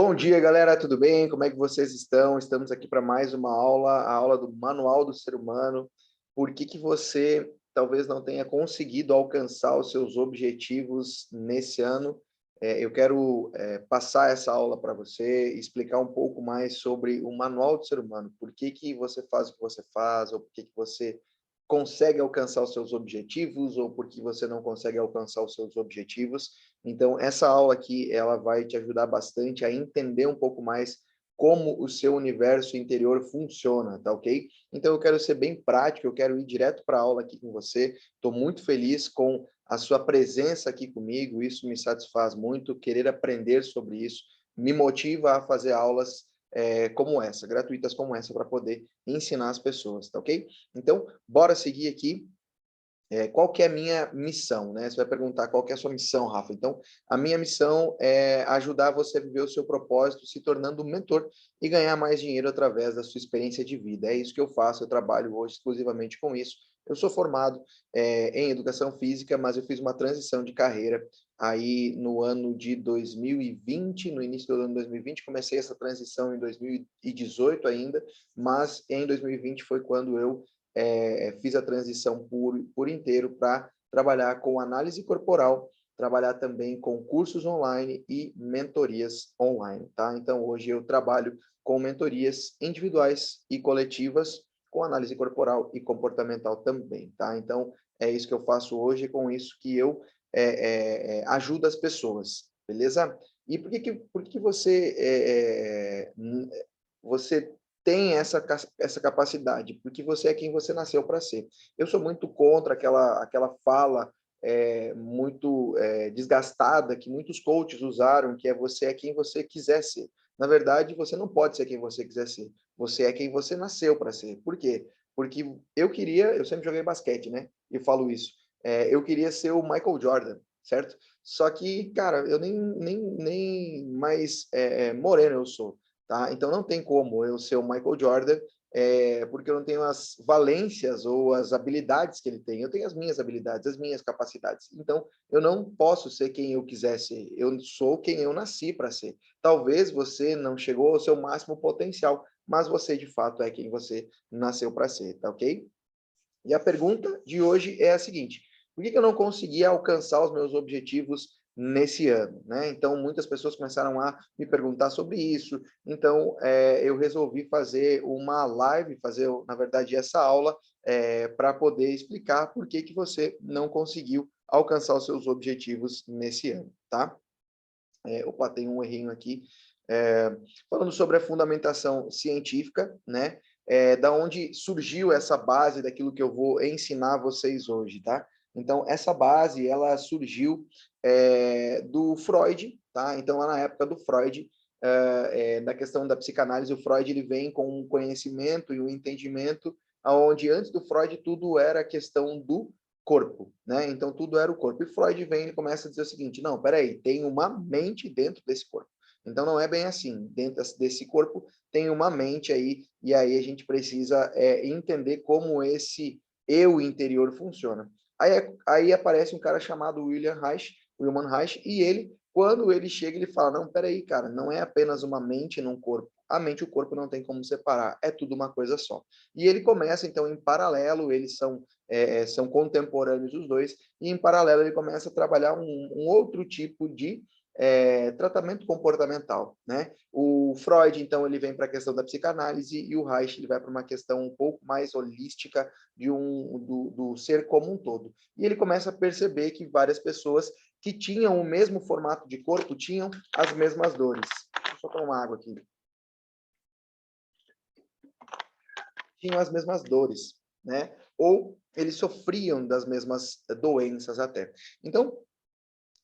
Bom dia, galera, tudo bem? Como é que vocês estão? Estamos aqui para mais uma aula, a aula do Manual do Ser Humano. Por que que você talvez não tenha conseguido alcançar os seus objetivos nesse ano? Eu quero passar essa aula para você, explicar um pouco mais sobre o Manual do Ser Humano. Por que que você faz o que você faz, ou por que que você consegue alcançar os seus objetivos, ou por que você não consegue alcançar os seus objetivos. Então, essa aula aqui, ela vai te ajudar bastante a entender um pouco mais como o seu universo interior funciona, tá ok? Então, eu quero ser bem prático, eu quero ir direto para a aula aqui com você. Estou muito feliz com a sua presença aqui comigo, isso me satisfaz muito, querer aprender sobre isso, me motiva a fazer aulas como essa, gratuitas como essa, para poder ensinar as pessoas, tá ok? Então, bora seguir aqui. Qual que é a minha missão, né? Você vai perguntar qual que é a sua missão, Rafa. Então, a minha missão é ajudar você a viver o seu propósito, se tornando um mentor e ganhar mais dinheiro através da sua experiência de vida. É isso que eu faço, eu trabalho hoje exclusivamente com isso. Eu sou formado em educação física, mas eu fiz uma transição de carreira aí no ano de 2020, no início do ano de 2020, comecei essa transição em 2018 ainda, mas em 2020 foi quando eu fiz a transição por inteiro para trabalhar com análise corporal, trabalhar também com cursos online e mentorias online, tá? Então, hoje eu trabalho com mentorias individuais e coletivas, com análise corporal e comportamental também, tá? Então, é isso que eu faço hoje, é com isso que eu ajudo as pessoas, beleza? E por que você tem essa capacidade, porque você é quem você nasceu para ser. Eu sou muito contra aquela fala muito desgastada que muitos coaches usaram, que é você é quem você quiser ser. Na verdade, você não pode ser quem você quiser ser. Você é quem você nasceu para ser. Por quê? Porque eu sempre joguei basquete, né? E falo isso. Eu queria ser o Michael Jordan, certo? Só que, cara, eu nem mais moreno eu sou. Tá? Então não tem como eu ser o Michael Jordan, porque eu não tenho as valências ou as habilidades que ele tem. Eu tenho as minhas habilidades, as minhas capacidades. Então eu não posso ser quem eu quiser ser. Eu sou quem eu nasci para ser. Talvez você não chegou ao seu máximo potencial, mas você de fato é quem você nasceu para ser, tá ok? E a pergunta de hoje é a seguinte: por que eu não consegui alcançar os meus objetivos nesse ano, né? Então, muitas pessoas começaram a me perguntar sobre isso. Então, eu resolvi fazer uma live, fazer, na verdade, essa aula para poder explicar por que que você não conseguiu alcançar os seus objetivos nesse ano, tá? Opa, tem um errinho aqui. É, falando sobre a fundamentação científica, né? Da onde surgiu essa base daquilo que eu vou ensinar vocês hoje, tá? Então, essa base, ela surgiu do Freud, tá? Então, lá na época do Freud, na questão da psicanálise, o Freud ele vem com um conhecimento e um entendimento aonde antes do Freud tudo era questão do corpo, né? Então tudo era o corpo. E Freud vem e começa a dizer o seguinte: não, peraí, tem uma mente dentro desse corpo. Então não é bem assim. Dentro desse corpo tem uma mente aí, e aí a gente precisa entender como esse eu interior funciona. Aí aparece um cara chamado Wilhelm Reich, e ele, quando ele chega, ele fala: não, peraí, cara, não é apenas uma mente num corpo. A mente e o corpo não tem como separar, é tudo uma coisa só. E ele começa, então, em paralelo, eles são contemporâneos os dois, e em paralelo ele começa a trabalhar um outro tipo de tratamento comportamental, né? O Freud, então, ele vem para a questão da psicanálise e o Reich ele vai para uma questão um pouco mais holística do ser como um todo. E ele começa a perceber que várias pessoas que tinham o mesmo formato de corpo tinham as mesmas dores. Deixa eu só tomar uma água aqui. Tinham as mesmas dores, né? Ou eles sofriam das mesmas doenças até. Então,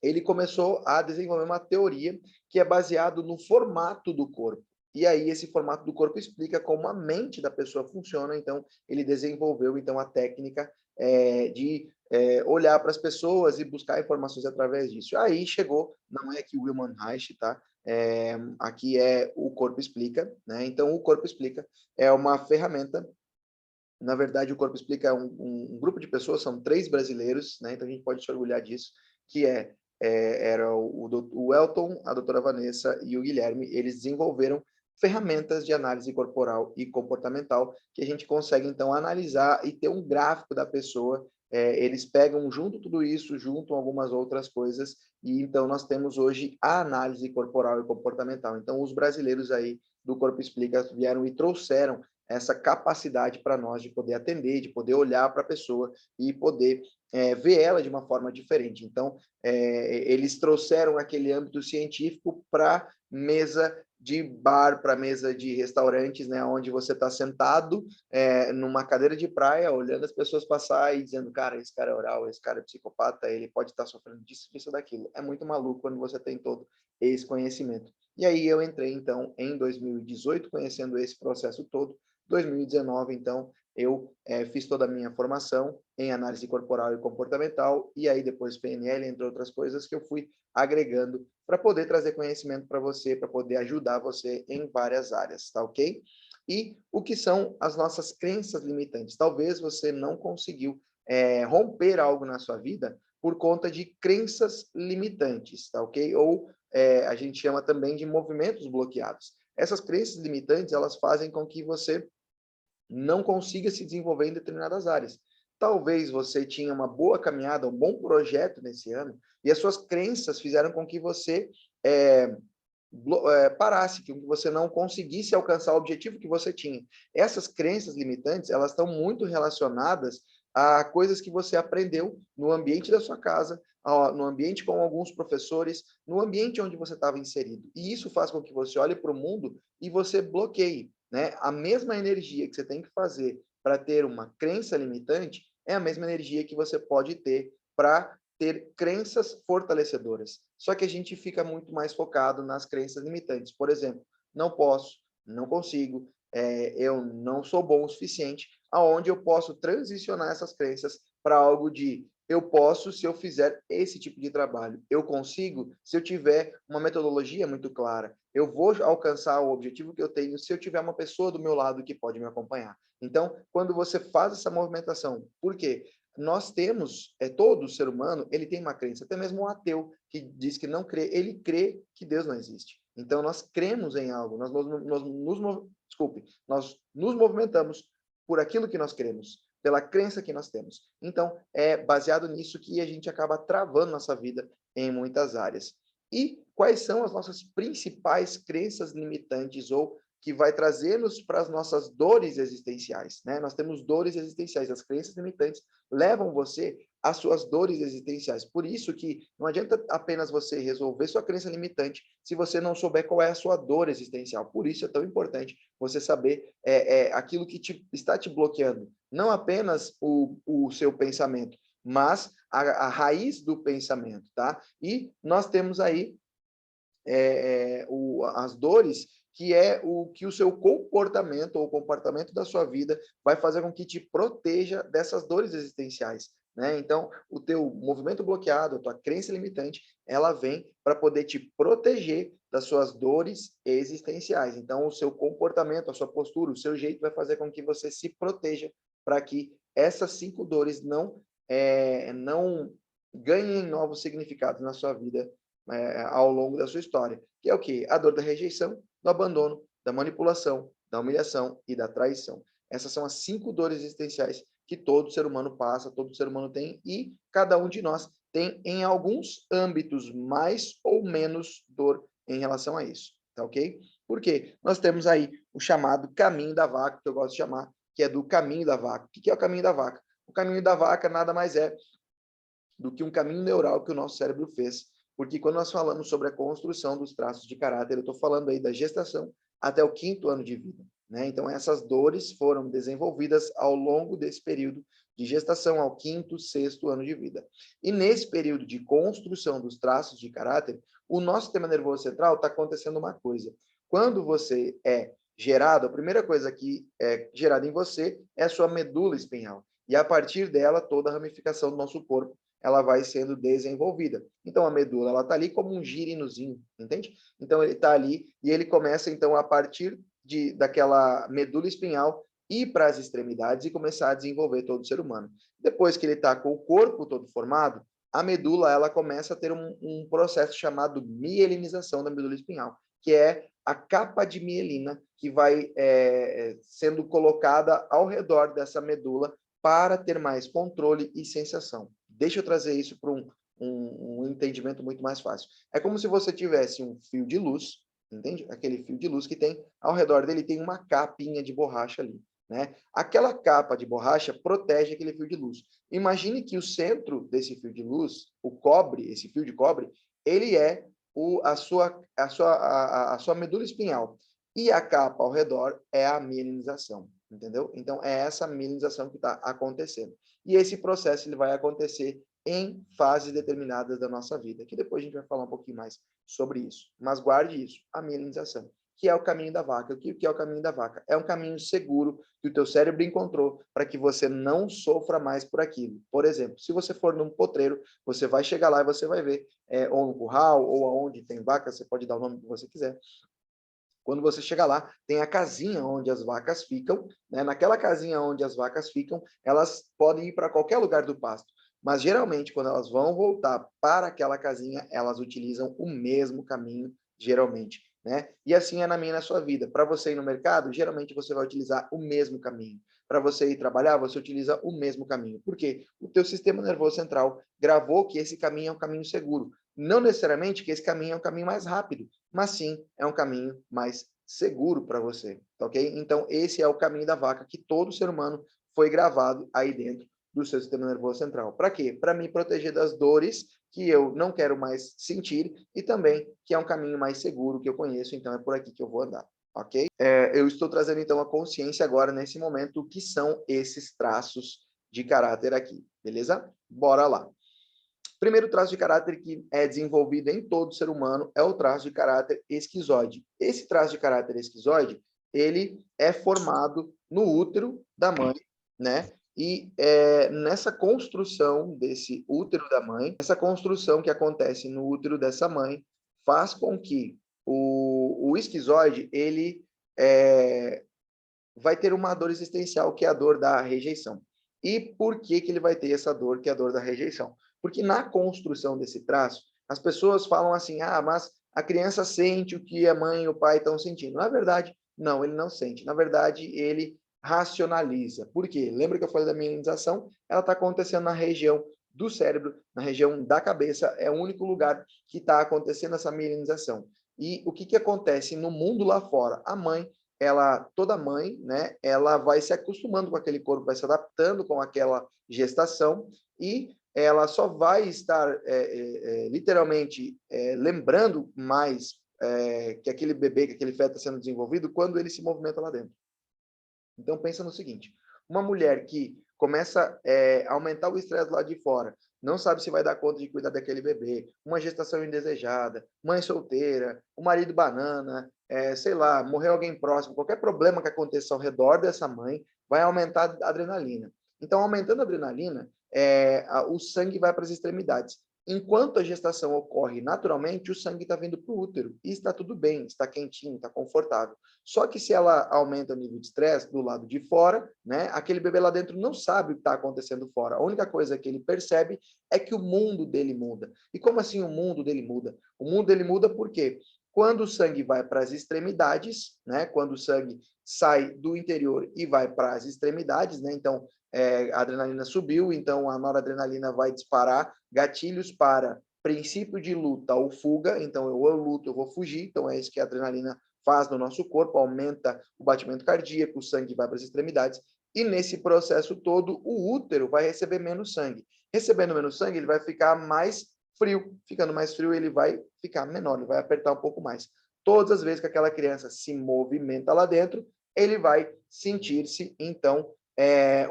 ele começou a desenvolver uma teoria que é baseado no formato do corpo. E aí esse formato do corpo explica como a mente da pessoa funciona. Então ele desenvolveu então a técnica de olhar para as pessoas e buscar informações através disso. Aí chegou, não é aqui o Wilhelm Reich, tá? Aqui é o Corpo Explica, né? Então o Corpo Explica é uma ferramenta. Na verdade, o Corpo Explica um grupo de pessoas, são 3 brasileiros, né? Então a gente pode se orgulhar disso, que é era o Elton, a doutora Vanessa e o Guilherme, eles desenvolveram ferramentas de análise corporal e comportamental que a gente consegue, então, analisar e ter um gráfico da pessoa. Eles pegam junto tudo isso, juntam algumas outras coisas, e então nós temos hoje a análise corporal e comportamental. Então, os brasileiros aí do Corpo Explica vieram e trouxeram essa capacidade para nós de poder atender, de poder olhar para a pessoa e poder ver ela de uma forma diferente. Então, eles trouxeram aquele âmbito científico para mesa de bar, para mesa de restaurantes, né, onde você está sentado numa cadeira de praia, olhando as pessoas passar e dizendo, cara, esse cara é oral, esse cara é psicopata, ele pode estar sofrendo disso, disso, daquilo. É muito maluco quando você tem todo esse conhecimento. E aí eu entrei, então, em 2018, conhecendo esse processo todo. 2019, então, eu fiz toda a minha formação em análise corporal e comportamental, e aí depois PNL, entre outras coisas, que eu fui agregando para poder trazer conhecimento para você, para poder ajudar você em várias áreas, tá ok? E o que são as nossas crenças limitantes? Talvez você não conseguiu romper algo na sua vida por conta de crenças limitantes, tá ok? Ou a gente chama também de movimentos bloqueados. Essas crenças limitantes, elas fazem com que você não consiga se desenvolver em determinadas áreas. Talvez você tinha uma boa caminhada, um bom projeto nesse ano, e as suas crenças fizeram com que você parasse, que você não conseguisse alcançar o objetivo que você tinha. Essas crenças limitantes, elas estão muito relacionadas a coisas que você aprendeu no ambiente da sua casa, no ambiente com alguns professores, no ambiente onde você estava inserido. E isso faz com que você olhe para o mundo e você bloqueie, né? A mesma energia que você tem que fazer para ter uma crença limitante é a mesma energia que você pode ter para ter crenças fortalecedoras. Só que a gente fica muito mais focado nas crenças limitantes. Por exemplo, não posso, não consigo, eu não sou bom o suficiente, aonde eu posso transicionar essas crenças para algo de eu posso se eu fizer esse tipo de trabalho. Eu consigo se eu tiver uma metodologia muito clara. Eu vou alcançar o objetivo que eu tenho se eu tiver uma pessoa do meu lado que pode me acompanhar. Então, quando você faz essa movimentação, por quê? Nós temos, todo ser humano, ele tem uma crença, até mesmo um ateu que diz que não crê, ele crê que Deus não existe. Então, nós cremos em algo, nós nos movimentamos por aquilo que nós cremos, pela crença que nós temos. Então, é baseado nisso que a gente acaba travando nossa vida em muitas áreas. E quais são as nossas principais crenças limitantes ou que vai trazer-nos para as nossas dores existenciais, né? Nós temos dores existenciais, as crenças limitantes levam você às suas dores existenciais. Por isso que não adianta apenas você resolver sua crença limitante se você não souber qual é a sua dor existencial. Por isso é tão importante você saber aquilo que está te bloqueando. Não apenas o seu pensamento, mas a raiz do pensamento, tá? E nós temos aí as dores, que é o que o seu comportamento ou o comportamento da sua vida vai fazer com que te proteja dessas dores existenciais, né? Então, o teu movimento bloqueado, a tua crença limitante, ela vem para poder te proteger das suas dores existenciais. Então, o seu comportamento, a sua postura, o seu jeito vai fazer com que você se proteja para que essas 5 dores não ganhem novos significados na sua vida ao longo da sua história, que é o quê? A dor da rejeição, do abandono, da manipulação, da humilhação e da traição. Essas são as 5 dores existenciais que todo ser humano passa, todo ser humano tem, e cada um de nós tem, em alguns âmbitos, mais ou menos dor em relação a isso, tá ok? Por quê? Nós temos aí o chamado caminho da vaca, que eu gosto de chamar, que é do caminho da vaca. O que é o caminho da vaca? O caminho da vaca nada mais é do que um caminho neural que o nosso cérebro fez. Porque quando nós falamos sobre a construção dos traços de caráter, eu estou falando aí da gestação até o 5º ano de vida, né? Então, essas dores foram desenvolvidas ao longo desse período de gestação, ao 5º, 6º ano de vida. E nesse período de construção dos traços de caráter, o nosso sistema nervoso central está acontecendo uma coisa. Quando você é gerado, a primeira coisa que é gerada em você é a sua medula espinhal. E a partir dela, toda a ramificação do nosso corpo ela vai sendo desenvolvida. Então, a medula, ela está ali como um girinozinho, entende? Então, ele está ali e ele começa, então, a partir daquela medula espinhal, ir para as extremidades e começar a desenvolver todo o ser humano. Depois que ele está com o corpo todo formado, a medula ela começa a ter um processo chamado mielinização da medula espinhal, que é a capa de mielina que vai sendo colocada ao redor dessa medula para ter mais controle e sensação. Deixa eu trazer isso para um entendimento muito mais fácil. É como se você tivesse um fio de luz, entende? Aquele fio de luz que tem ao redor dele tem uma capinha de borracha ali, né? Aquela capa de borracha protege aquele fio de luz. Imagine que o centro desse fio de luz, o cobre, esse fio de cobre, ele é a sua medula espinhal. E a capa ao redor é a mielinização, entendeu? Então, é essa mielinização que está acontecendo. E esse processo ele vai acontecer em fases determinadas da nossa vida, que depois a gente vai falar um pouquinho mais sobre isso. Mas guarde isso, a mielinização, que é o caminho da vaca. O que é o caminho da vaca? É um caminho seguro que o teu cérebro encontrou para que você não sofra mais por aquilo. Por exemplo, se você for num potreiro, você vai chegar lá e você vai ver, ou no curral, ou aonde tem vaca, você pode dar o nome que você quiser. Quando você chega lá, tem a casinha onde as vacas ficam, né? Naquela casinha onde as vacas ficam, elas podem ir para qualquer lugar do pasto. Mas, geralmente, quando elas vão voltar para aquela casinha, elas utilizam o mesmo caminho, geralmente, né? E assim é na minha e na sua vida. Para você ir no mercado, geralmente você vai utilizar o mesmo caminho. Para você ir trabalhar, você utiliza o mesmo caminho. Por quê? O teu sistema nervoso central gravou que esse caminho é um caminho seguro. Não necessariamente que esse caminho é um caminho mais rápido, mas sim é um caminho mais seguro para você, tá ok? Então, esse é o caminho da vaca que todo ser humano foi gravado aí dentro do seu sistema nervoso central. Para quê? Para me proteger das dores que eu não quero mais sentir e também que é um caminho mais seguro que eu conheço, então é por aqui que eu vou andar, ok? Eu estou trazendo então a consciência agora, nesse momento, o que são esses traços de caráter aqui, beleza? Bora lá. Primeiro traço de caráter que é desenvolvido em todo ser humano é o traço de caráter esquizoide. Esse traço de caráter esquizoide, ele é formado no útero da mãe, né? E nessa construção desse útero da mãe, essa construção que acontece no útero dessa mãe, faz com que o esquizoide, ele vai ter uma dor existencial, que é a dor da rejeição. E por que ele vai ter essa dor, que é a dor da rejeição? Porque na construção desse traço, as pessoas falam assim, mas a criança sente o que a mãe e o pai estão sentindo. Na verdade, não, ele não sente. Na verdade, ele racionaliza. Por quê? Lembra que eu falei da mielinização? Ela está acontecendo na região do cérebro, na região da cabeça, é o único lugar que está acontecendo essa mielinização. E o que acontece no mundo lá fora? A mãe, toda mãe, né, ela vai se acostumando com aquele corpo, vai se adaptando com aquela gestação e ela só vai estar literalmente lembrando mais que aquele bebê, que aquele feto está sendo desenvolvido quando ele se movimenta lá dentro. Então pensa no seguinte, uma mulher que começa a aumentar o estresse lá de fora, não sabe se vai dar conta de cuidar daquele bebê, uma gestação indesejada, mãe solteira, o marido banana, sei lá, morreu alguém próximo, qualquer problema que aconteça ao redor dessa mãe vai aumentar a adrenalina. Então, aumentando a adrenalina, o sangue vai para as extremidades. Enquanto a gestação ocorre naturalmente, o sangue está vindo para o útero e está tudo bem, está quentinho, está confortável. Só que se ela aumenta o nível de estresse do lado de fora, né, aquele bebê lá dentro não sabe o que está acontecendo fora. A única coisa que ele percebe é que o mundo dele muda. E como assim o mundo dele muda? O mundo dele muda por quê? Quando o sangue vai para as extremidades, né, quando o sangue sai do interior e vai para as extremidades, né, então a adrenalina subiu, então a noradrenalina vai disparar gatilhos para princípio de luta ou fuga, então eu luto, eu vou fugir, então é isso que a adrenalina faz no nosso corpo, aumenta o batimento cardíaco, o sangue vai para as extremidades, e nesse processo todo, o útero vai receber menos sangue. Recebendo menos sangue, ele vai ficar mais frio. Ficando mais frio, ele vai ficar menor, ele vai apertar um pouco mais. Todas as vezes que aquela criança se movimenta lá dentro, ele vai sentir-se, então,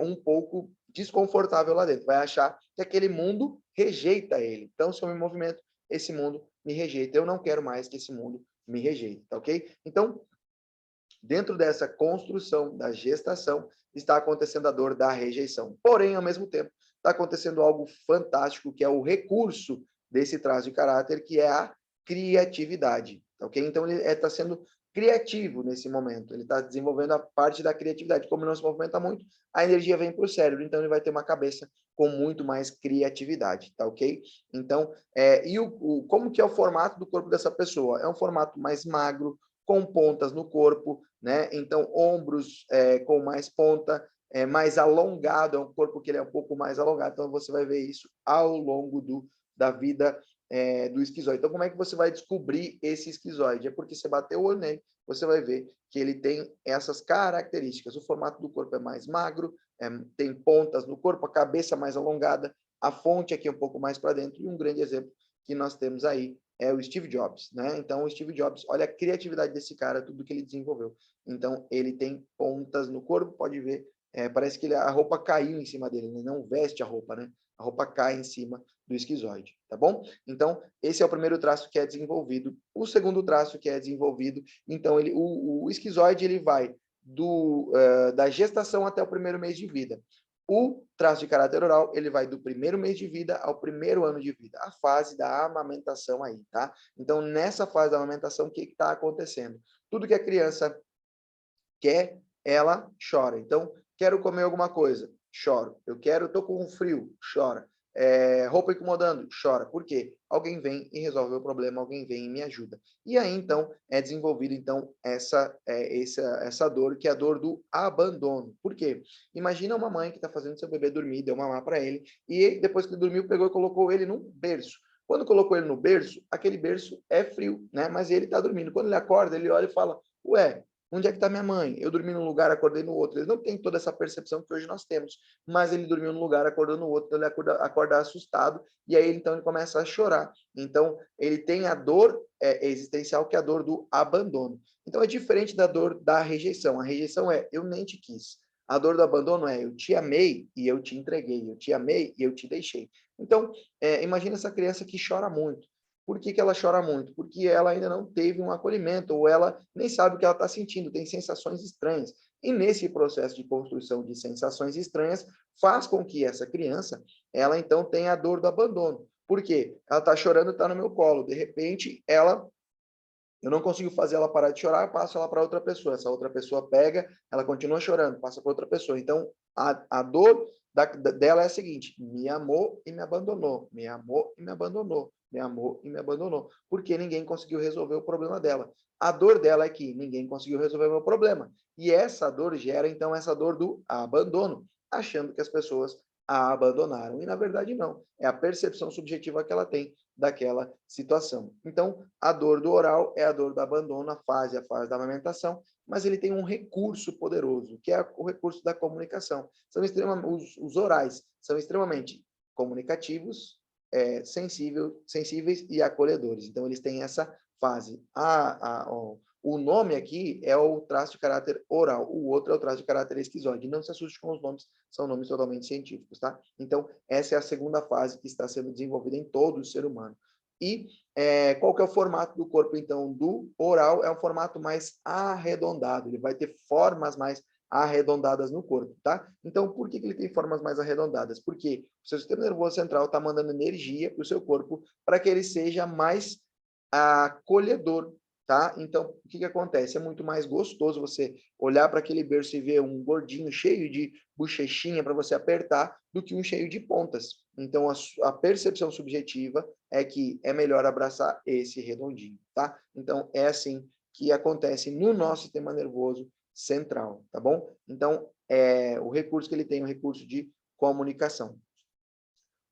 um pouco desconfortável lá dentro. Vai achar que aquele mundo rejeita ele. Então, se eu me movimento, esse mundo me rejeita. Eu não quero mais que esse mundo me rejeite, tá ok? Então, dentro dessa construção da gestação, está acontecendo a dor da rejeição. Porém, ao mesmo tempo, está acontecendo algo fantástico, que é o recurso desse traço de caráter, que é a criatividade, tá ok? Então, ele está sendo criativo nesse momento, ele está desenvolvendo a parte da criatividade. Como não se movimenta muito, a energia vem para o cérebro, então ele vai ter uma cabeça com muito mais criatividade, tá ok? Então, como que é o formato do corpo dessa pessoa? É um formato mais magro, com pontas no corpo, né? Então, ombros com mais ponta, mais alongado, é um corpo que ele é um pouco mais alongado, então você vai ver isso ao longo da vida do esquizoide. Então, como é que você vai descobrir esse esquizoide? É porque você bateu o olho nele, você vai ver que ele tem essas características. O formato do corpo é mais magro, tem pontas no corpo, a cabeça mais alongada, a fonte aqui um pouco mais para dentro, e um grande exemplo que nós temos aí é o Steve Jobs, né? Então, o Steve Jobs, olha a criatividade desse cara, tudo que ele desenvolveu. Então, ele tem pontas no corpo, pode ver, parece que a roupa caiu em cima dele, né? Não veste a roupa, né? A roupa cai em cima do esquizoide, tá bom? Então, esse é o primeiro traço que é desenvolvido. O segundo traço que é desenvolvido, então, o esquizoide, ele vai da gestação até o primeiro mês de vida. O traço de caráter oral, ele vai do primeiro mês de vida ao primeiro ano de vida, a fase da amamentação aí, tá? Então, nessa fase da amamentação, o que está acontecendo? Tudo que a criança quer, ela chora. Então, quero comer alguma coisa, choro. Estou com um frio, chora. Roupa incomodando, chora. Por quê? Alguém vem e resolve o problema, alguém vem e me ajuda. E aí, então, é desenvolvida então, essa dor, que é a dor do abandono. Por quê? Imagina uma mãe que está fazendo seu bebê dormir, deu mamar para ele, e depois que ele dormiu, pegou e colocou ele num berço. Quando colocou ele no berço, aquele berço é frio, né? Mas ele está dormindo. Quando ele acorda, ele olha e fala, ué, onde é que está minha mãe? Eu dormi num lugar, acordei no outro. Ele não tem toda essa percepção que hoje nós temos, mas ele dormiu num lugar, acordou no outro, então ele acorda assustado, e aí então ele começa a chorar. Então, ele tem a dor existencial, que é a dor do abandono. Então, é diferente da dor da rejeição. A rejeição é, eu nem te quis. A dor do abandono é, eu te amei e eu te entreguei. Eu te amei e eu te deixei. Então, imagina essa criança que chora muito. Por que ela chora muito? Porque ela ainda não teve um acolhimento, ou ela nem sabe o que ela está sentindo, tem sensações estranhas. E nesse processo de construção de sensações estranhas, faz com que essa criança, ela então tenha a dor do abandono. Por quê? Ela está chorando, está no meu colo. De repente, eu não consigo fazer ela parar de chorar, passo ela para outra pessoa. Essa outra pessoa pega, ela continua chorando, passa para outra pessoa. Então, a dor dela é a seguinte: me amou e me abandonou, me amou e me abandonou, me amou e me abandonou. Porque ninguém conseguiu resolver o problema dela. A dor dela é que ninguém conseguiu resolver o meu problema. E essa dor gera, então, essa dor do abandono, achando que as pessoas a abandonaram. E, na verdade, não. É a percepção subjetiva que ela tem daquela situação. Então, a dor do oral é a dor do abandono, a fase da amamentação, mas ele tem um recurso poderoso, que é o recurso da comunicação. Os orais são extremamente comunicativos, sensíveis e acolhedores. Então, eles têm essa fase. O nome aqui é o traço de caráter oral, o outro é o traço de caráter esquizoide. Não se assuste com os nomes, são nomes totalmente científicos, tá? Então, essa é a segunda fase que está sendo desenvolvida em todo o ser humano. E qual que é o formato do corpo, então, do oral? É um formato mais arredondado, ele vai ter formas mais arredondadas no corpo, tá? Então, por que ele tem formas mais arredondadas? Porque o seu sistema nervoso central está mandando energia para o seu corpo para que ele seja mais acolhedor, tá? Então, o que acontece? É muito mais gostoso você olhar para aquele berço e ver um gordinho cheio de bochechinha para você apertar do que um cheio de pontas. Então, a percepção subjetiva é que é melhor abraçar esse redondinho, tá? Então, é assim que acontece no nosso sistema nervoso central, tá bom? Então, o recurso que ele tem é o recurso de comunicação.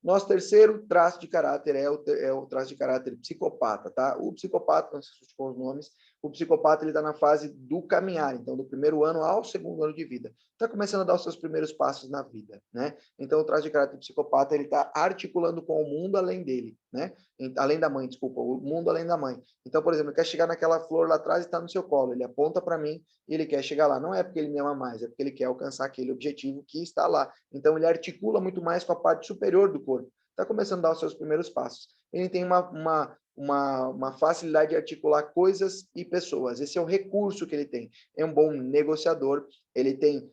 Nosso terceiro traço de caráter é o traço de caráter psicopata, tá? O psicopata, não se assuste com os nomes, o psicopata ele está na fase do caminhar, então do primeiro ano ao segundo ano de vida. Está começando a dar os seus primeiros passos na vida, né? Então o traço de caráter psicopata ele está articulando com o mundo além dele, né? Além da mãe, desculpa, o mundo além da mãe. Então, por exemplo, ele quer chegar naquela flor lá atrás e está no seu colo, ele aponta para mim e ele quer chegar lá. Não é porque ele me ama mais, é porque ele quer alcançar aquele objetivo que está lá. Então ele articula muito mais com a parte superior do corpo. Está começando a dar os seus primeiros passos. Ele tem uma facilidade de articular coisas e pessoas. Esse é o recurso que ele tem. É um bom negociador, ele tem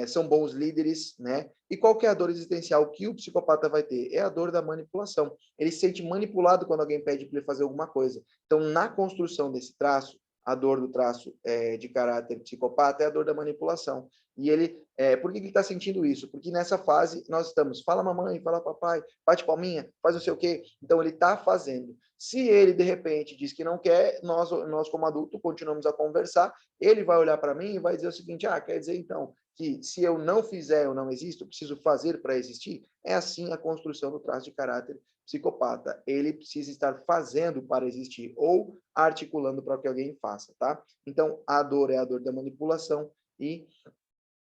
são bons líderes, né? E qual que é a dor existencial que o psicopata vai ter? É a dor da manipulação. Ele se sente manipulado quando alguém pede para ele fazer alguma coisa. Então, na construção desse traço, a dor do traço de caráter psicopata é a dor da manipulação. E ele, por que ele está sentindo isso? Porque nessa fase nós estamos, fala mamãe, fala papai, bate palminha, faz não sei o quê. Então ele está fazendo. Se ele, de repente, diz que não quer, nós como adulto, continuamos a conversar, ele vai olhar para mim e vai dizer o seguinte, quer dizer, então, que se eu não fizer, eu não existo, eu preciso fazer para existir? É assim a construção do traço de caráter psicopata. Ele precisa estar fazendo para existir ou articulando para que alguém faça, tá? Então, a dor é a dor da manipulação e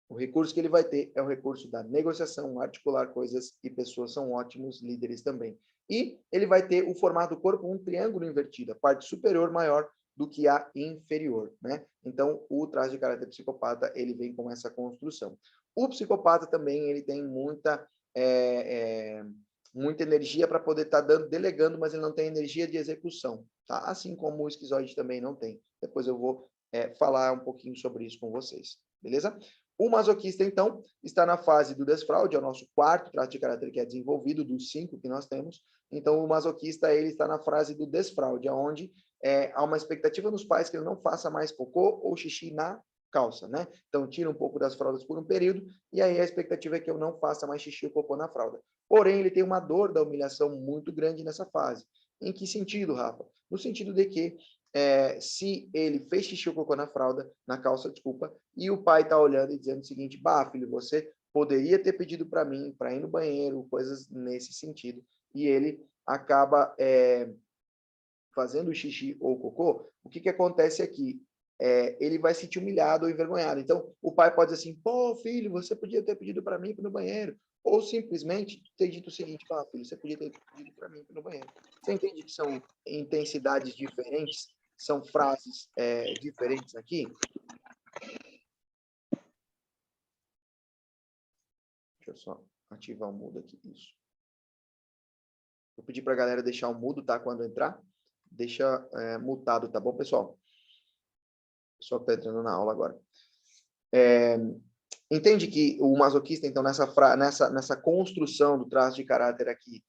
o recurso que ele vai ter é o recurso da negociação, articular coisas, e pessoas são ótimos líderes também. E ele vai ter o formato do corpo um triângulo invertido, a parte superior maior do que a inferior, né? Então, o traço de caráter psicopata, ele vem com essa construção. O psicopata também, ele tem muita energia para poder estar delegando, mas ele não tem energia de execução, tá? Assim como o esquizoide também não tem. Depois eu vou falar um pouquinho sobre isso com vocês, beleza? O masoquista, então, está na fase do desfraude, é o nosso quarto traço de caráter que é desenvolvido, dos 5 que nós temos. Então, o masoquista, ele está na fase do desfraude, onde há uma expectativa nos pais que ele não faça mais cocô ou xixi na calça, né? Então, tira um pouco das fraldas por um período, e aí a expectativa é que eu não faça mais xixi ou cocô na fralda. Porém, ele tem uma dor da humilhação muito grande nessa fase. Em que sentido, Rafa? No sentido de que se ele fez xixi ou cocô na fralda, na calça, desculpa, e o pai está olhando e dizendo o seguinte, filho, você poderia ter pedido para mim, para ir no banheiro, coisas nesse sentido, e ele acaba fazendo xixi ou cocô, o que acontece aqui? Ele vai se sentir humilhado ou envergonhado. Então, o pai pode dizer assim, pô, filho, você podia ter pedido para mim ir no banheiro. Ou simplesmente ter dito o seguinte, filho, você podia ter pedido para mim ir no banheiro. Você entende que são intensidades diferentes? São frases diferentes aqui? Deixa eu só ativar o mudo aqui. Isso. Vou pedir para a galera deixar o mudo, tá? Quando entrar. Deixa mutado, tá bom, pessoal? O pessoal que está entrando na aula agora. Entende que o masoquista, então, nessa construção do traço de caráter aqui,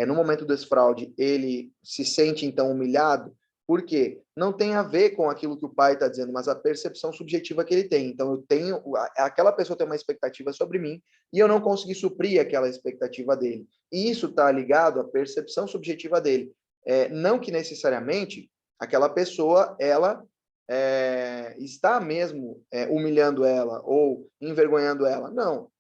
no momento do desfraude, ele se sente, então, humilhado, porque não tem a ver com aquilo que o pai está dizendo, mas a percepção subjetiva que ele tem. Então, aquela pessoa tem uma expectativa sobre mim e eu não consegui suprir aquela expectativa dele. E isso está ligado à percepção subjetiva dele. Não que necessariamente aquela pessoa, ela está mesmo humilhando ela ou envergonhando ela. Não,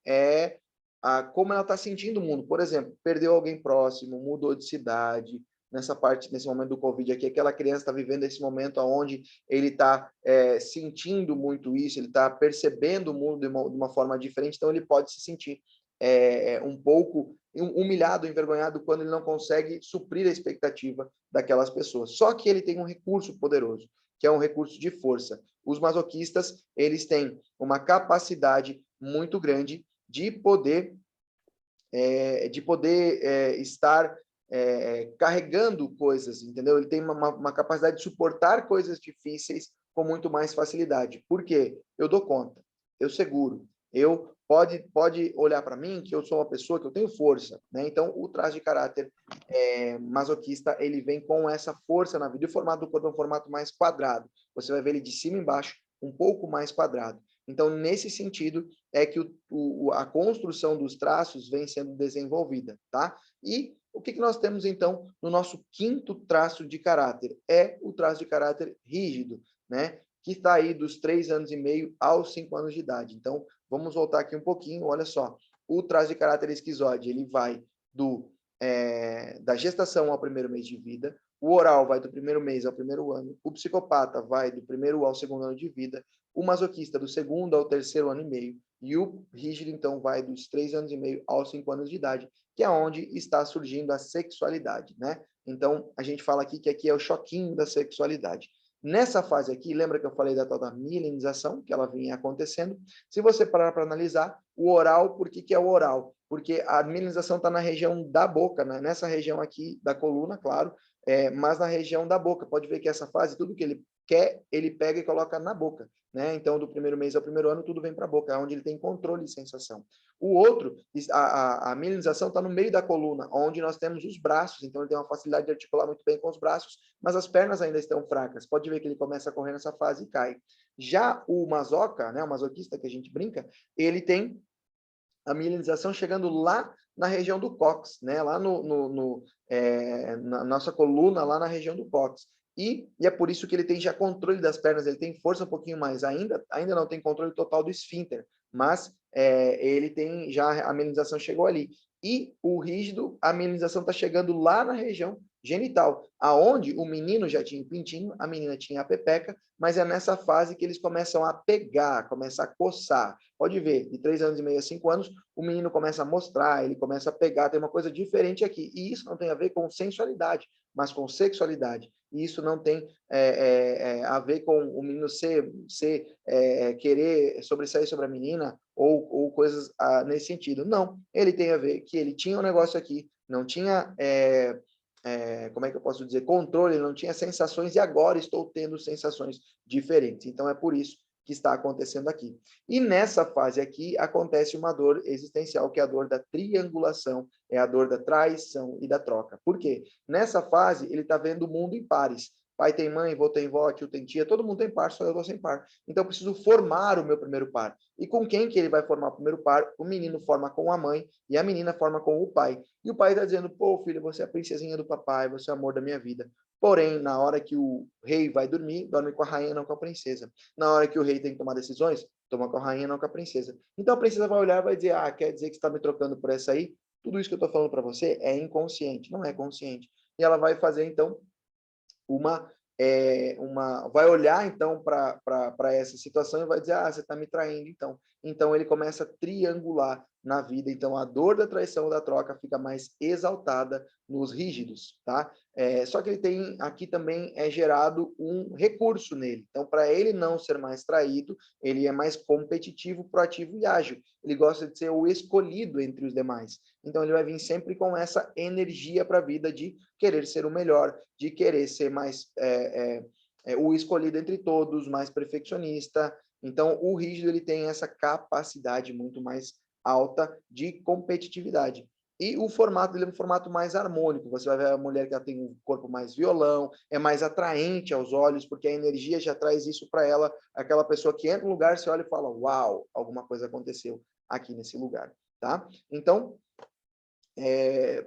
como ela está sentindo o mundo. Por exemplo, perdeu alguém próximo, mudou de cidade, nesse momento do Covid aqui, aquela criança está vivendo esse momento onde ele está sentindo muito isso, ele está percebendo o mundo de uma forma diferente, então ele pode se sentir um pouco humilhado, envergonhado, quando ele não consegue suprir a expectativa daquelas pessoas. Só que ele tem um recurso poderoso, que é um recurso de força. Os masoquistas, eles têm uma capacidade muito grande de poder estar carregando coisas, entendeu? Ele tem uma capacidade de suportar coisas difíceis com muito mais facilidade. Por quê? Eu dou conta, eu seguro, pode olhar para mim que eu sou uma pessoa que eu tenho força, né? Então, o traço de caráter masoquista, ele vem com essa força na vida. E o formato do corpo é um formato mais quadrado. Você vai ver ele de cima e embaixo, um pouco mais quadrado. Então, nesse sentido, é que a construção dos traços vem sendo desenvolvida, tá? E o que nós temos, então, no nosso quinto traço de caráter? É o traço de caráter rígido, né? Que está aí dos 3 anos e meio aos 5 anos de idade. Então, vamos voltar aqui um pouquinho, olha só. O traço de caráter esquizoide, ele vai da gestação ao primeiro mês de vida, o oral vai do primeiro mês ao primeiro ano, o psicopata vai do primeiro ao segundo ano de vida, o masoquista do segundo ao terceiro ano e meio, e o rígido, então, vai dos 3 anos e meio aos 5 anos de idade, que é onde está surgindo a sexualidade, né? Então, a gente fala aqui que aqui é o choquinho da sexualidade. Nessa fase aqui, lembra que eu falei da tal da milenização, que ela vinha acontecendo? Se você parar para analisar, o oral, por que é o oral? Porque a milenização está na região da boca, né? Nessa região aqui da coluna, claro, mas na região da boca. Pode ver que essa fase, tudo que ele quer, ele pega e coloca na boca, né? Então, do primeiro mês ao primeiro ano, tudo vem para a boca, é onde ele tem controle de sensação. O outro, a mielinização está no meio da coluna, onde nós temos os braços, então ele tem uma facilidade de articular muito bem com os braços, mas as pernas ainda estão fracas. Pode ver que ele começa a correr nessa fase e cai. Já o masoca, né, o masoquista que a gente brinca, ele tem a mielinização chegando lá na região do cóccix, né? Lá na nossa coluna, lá na região do cóccix. E é por isso que ele tem já controle das pernas, ele tem força um pouquinho mais, ainda não tem controle total do esfíncter, mas ele tem já, a mielinização chegou ali. E o rígido, a mielinização está chegando lá na região genital, aonde o menino já tinha o pintinho, a menina tinha a pepeca, mas é nessa fase que eles começam a pegar, começam a coçar. Pode ver, de 3 anos e meio a 5 anos, o menino começa a mostrar, ele começa a pegar, tem uma coisa diferente aqui. E isso não tem a ver com sensualidade, mas com sexualidade. E isso não tem a ver com o menino querer sobressair sobre a menina ou coisas nesse sentido. Não, ele tem a ver que ele tinha um negócio aqui, não tinha como é que eu posso dizer, controle, não tinha sensações e agora estou tendo sensações diferentes. Então é por isso que está acontecendo aqui. E nessa fase aqui acontece uma dor existencial, que é a dor da triangulação, é a dor da traição e da troca. Por quê? Nessa fase ele está vendo o mundo em pares. Pai tem mãe, avô tem vó, tio tem tia, todo mundo tem par, só eu estou sem par. Então eu preciso formar o meu primeiro par. E com quem que ele vai formar o primeiro par? O menino forma com a mãe e a menina forma com o pai. E o pai está dizendo, pô, filho, você é a princesinha do papai, você é o amor da minha vida. Porém, na hora que o rei vai dormir, dorme com a rainha, não com a princesa. Na hora que o rei tem que tomar decisões, toma com a rainha, não com a princesa. Então a princesa vai olhar e vai dizer, quer dizer que você está me trocando por essa aí? Tudo isso que eu estou falando para você é inconsciente, não é consciente. E ela vai fazer, então, vai olhar então para essa situação e vai dizer, você está me traindo então. Então ele começa a triangular na vida, então a dor da traição ou da troca fica mais exaltada nos rígidos, tá? Só que ele tem, aqui também é gerado um recurso nele, então para ele não ser mais traído, ele é mais competitivo, proativo e ágil, ele gosta de ser o escolhido entre os demais, então ele vai vir sempre com essa energia para a vida de querer ser o melhor, de querer ser mais o escolhido entre todos, mais perfeccionista. Então, o rígido ele tem essa capacidade muito mais alta de competitividade. E o formato dele é um formato mais harmônico. Você vai ver a mulher que ela tem um corpo mais violão, é mais atraente aos olhos, porque a energia já traz isso para ela. Aquela pessoa que entra no lugar, você olha e fala, uau, alguma coisa aconteceu aqui nesse lugar. Tá? Então,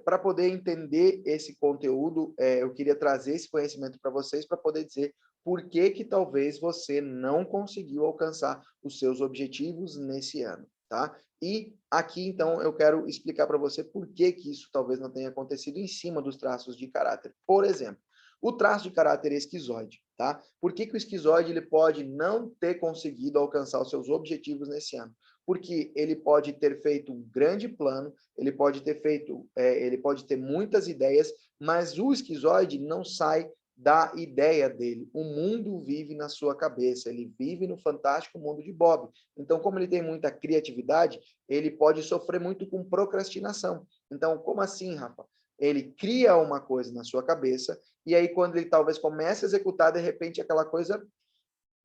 para poder entender esse conteúdo, eu queria trazer esse conhecimento para vocês, para poder dizer por que que talvez você não conseguiu alcançar os seus objetivos nesse ano, tá? E aqui, então, eu quero explicar para você por que que isso talvez não tenha acontecido em cima dos traços de caráter. Por exemplo, o traço de caráter esquizoide, tá? Por que que o esquizoide ele pode não ter conseguido alcançar os seus objetivos nesse ano? Porque ele pode ter feito um grande plano, ele pode ter muitas ideias, mas o esquizoide não sai da ideia dele. O mundo vive na sua cabeça, ele vive no fantástico mundo de Bob. Então, como ele tem muita criatividade, ele pode sofrer muito com procrastinação. Então, como assim, Rafa? Ele cria uma coisa na sua cabeça, e aí quando ele talvez comece a executar, de repente aquela coisa